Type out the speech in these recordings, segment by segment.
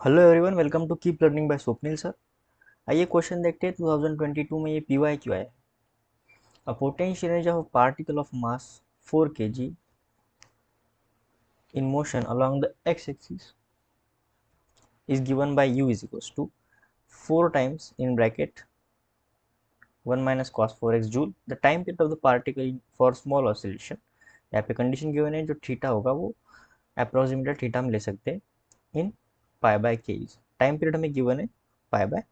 Hello everyone, welcome to keep learning by Swapnil sir. आइए question देखते हैं 2022 में ये पीवाई क्यों है। A potential energy of particle of mass 4 kg in motion along the x-axis is given by u is equals to 4 times in bracket 1 minus cos 4x joule the time period of the particle for small oscillation। यहाँ पे condition given है, जो theta होगा वो approximately theta में ले सकते हैं इन पाई बाय के। टाइम पीरियड हमें गिवन है पाई बाय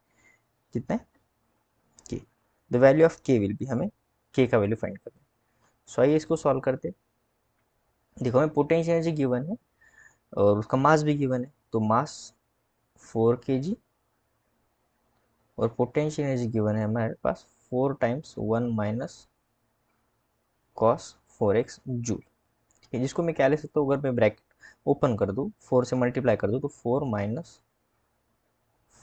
कितना है के। द वैल्यू ऑफ के विल बी, हमें के का वैल्यू फाइंड करना है। सो आइए इसको सॉल्व करते हैं। देखो हमें पोटेंशियल एनर्जी गिवन है और उसका मास भी गिवन है, तो मास 4 kg और पोटेंशियल एनर्जी गिवन है हमारे पास 4 times 1 minus cos 4x joule. ठीक है, जिसको मैं क्या लिख सकता हूँ, अगर मैं ब्रैकेट ओपन कर दूँ 4 से मल्टीप्लाई कर दूँ तो 4 माइनस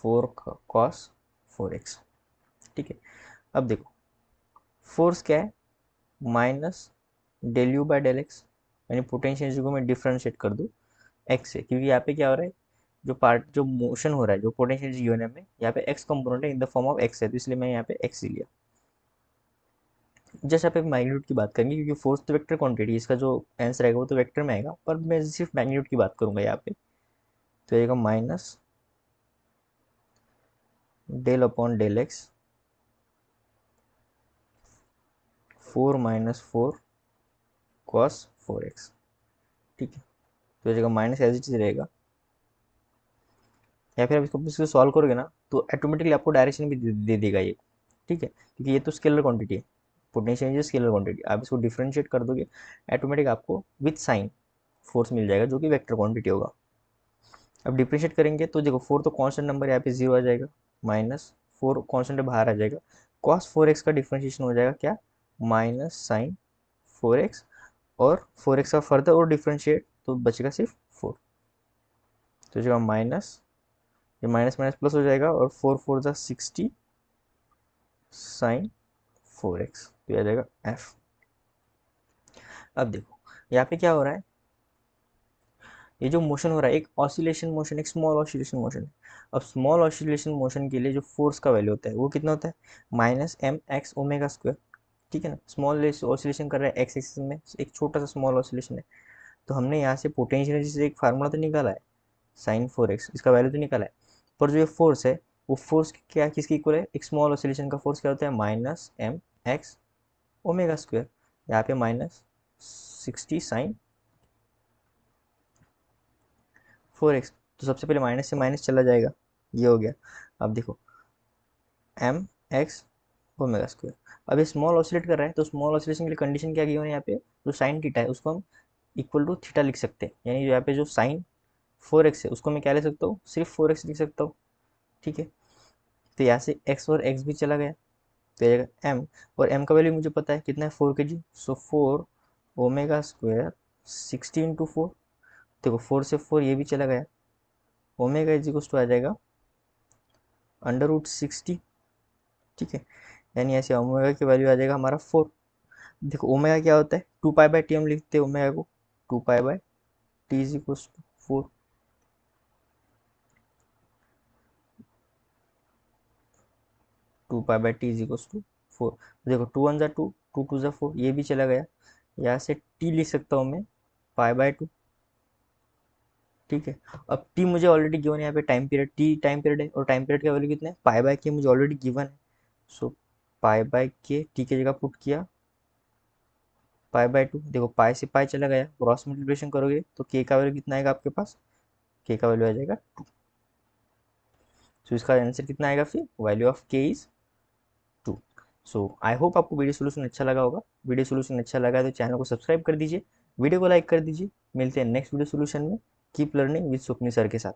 4 कॉस 4x। ठीक है, अब देखो फोर्स क्या है, minus del U by del x, यानी पोटेंशियल एनर्जी को मैं डिफ्रेंशिएट कर दूँ एक्स से, क्योंकि यहाँ पे क्या हो रहा है, जो मोशन हो रहा है, जो पोटेंशियल एनर्जी गिवन है में, यहाँ पे एक्स कंपोनेंट है in the form of x है, तो इसलिए मैं यहाँ पे एक्स लिया। जस्ट यहाँ पे मैग्नीट्यूड की बात करेंगे, क्योंकि फोर्स तो वेक्टर क्वांटिटी, इसका जो आंसर आएगा वो तो वेक्टर में आएगा, पर मैं सिर्फ मैग्नीट्यूड की बात करूंगा यहाँ पे। तो आएगा minus del upon del x 4 minus 4 cos 4x। ठीक है, तो ये जगह माइनस एज इट इज रहेगा, या फिर आप इसको सॉल्व करोगे ना तो ऑटोमेटिकली आपको डायरेक्शन भी दे देगा ये। ठीक है, क्योंकि ये तो स्केलर क्वांटिटी है, पोटेंशियल एनर्जी स्केलर क्वांटिटी, आप इसको डिफरेंशिएट कर दोगे ऑटोमेटिक आपको विथ साइन फोर्स मिल जाएगा, जो कि वेक्टर क्वांटिटी होगा। अब डिफरेंशिएट करेंगे तो देखो 4 तो कांस्टेंट नंबर, यहाँ पे 0 आ जाएगा, माइनस 4 कांस्टेंट बाहर आ जाएगा, कॉस 4x का डिफरेंशिएशन हो जाएगा क्या, माइनस साइन 4x, और 4x का फर्दर और डिफरेंशिएट तो बचेगा सिर्फ 4, तो जो माइनस, ये माइनस माइनस प्लस हो जाएगा, और 4 4 जा 60 साइन 4x, तो आ जाएगा एफ। अब देखो यहाँ पे क्या हो रहा है, ये जो मोशन हो रहा है एक ऑसिलेशन मोशन, एक स्मॉल ऑसिलेशन मोशन है। अब स्मॉल ऑसिलेशन मोशन के लिए जो फोर्स का वैल्यू होता है वो कितना होता है, minus m x omega square. ठीक है ना, स्मॉल ऑसिलेशन कर रहा है एक्स एक्सिस में, एक छोटा सा स्मॉल ऑसिलेशन है, तो हमने यहाँ से पोटेंशियल एनर्जी से एक फार्मूला तो निकाला है, साइन 4x, इसका वैल्यू तो निकाला है, पर जो ये फोर्स है वो फोर्स क्या किसकी इक्वल है, एक स्मॉल ऑसिलेशन का फोर्स क्या होता है, minus m x omega square, यहाँ पे माइनस 60 साइन 4x। तो सबसे पहले माइनस से माइनस चला जाएगा, ये हो गया। अब देखो एम एक्स ओमेगा स्क्वायर, अब ये स्मॉल ऑसिलेट कर रहा है, तो स्मॉल ऑसिलेशन के लिए कंडीशन क्या की हुई है, यहाँ पे जो साइन थीटा है उसको हम इक्वल टू थीटा लिख सकते हैं, यानी यहाँ पे जो साइन 4x है उसको मैं क्या ले सकता हूँ, सिर्फ 4x लिख सकता हूँ। ठीक है, तो यहाँ से x और x भी चला गया, तो जाएगा m, और m का वैल्यू मुझे पता है कितना है, 4 kg, सो 4 ओमेगा स्क्वायर 60 × 4। देखो 4 से 4 ये भी चला गया, ओमेगा इज इक्वल टू आ जाएगा √60। ठीक है, यानी ऐसे ओमेगा की वैल्यू आ जाएगा हमारा 4। देखो ओमेगा क्या होता है, 2 पाई बाय टी हम लिखते हैं ओमेगा को, 2 pi by T is equal to 4। 2 pi by T is equal to 4। देखो 2 1 जा 2, 2 2 जा 4, ये भी चला गया, यहाँ से टी लिख सकता हूँ मैं पाई बाय 2। ठीक है, अब टी मुझे ऑलरेडी गिवन है, यहाँ पे time period, T time period है, और टाइम पीरियड का वैल्यू कितना है, पाई बाय के मुझे ऑलरेडी गिवन है, सो पाई बाय के टी की जगह पुट किया पाई बाय 2। देखो पाई से पाई चला गया, क्रॉस मल्टीप्लिकेशन करोगे तो के का वैल्यू कितना आएगा आपके पास, के का वैल्यू आ जाएगा 2। सो इसका आंसर कितना आएगा, फिर वैल्यू ऑफ के इज 2। सो आई होप आपको वीडियो सोल्यूशन अच्छा लगा होगा। वीडियो सोल्यूशन अच्छा लगा तो चैनल को सब्सक्राइब कर दीजिए, वीडियो को लाइक कर दीजिए। मिलते हैं नेक्स्ट वीडियो सोल्यूशन में। कीप लर्निंग विद स्वप्नी सर के साथ।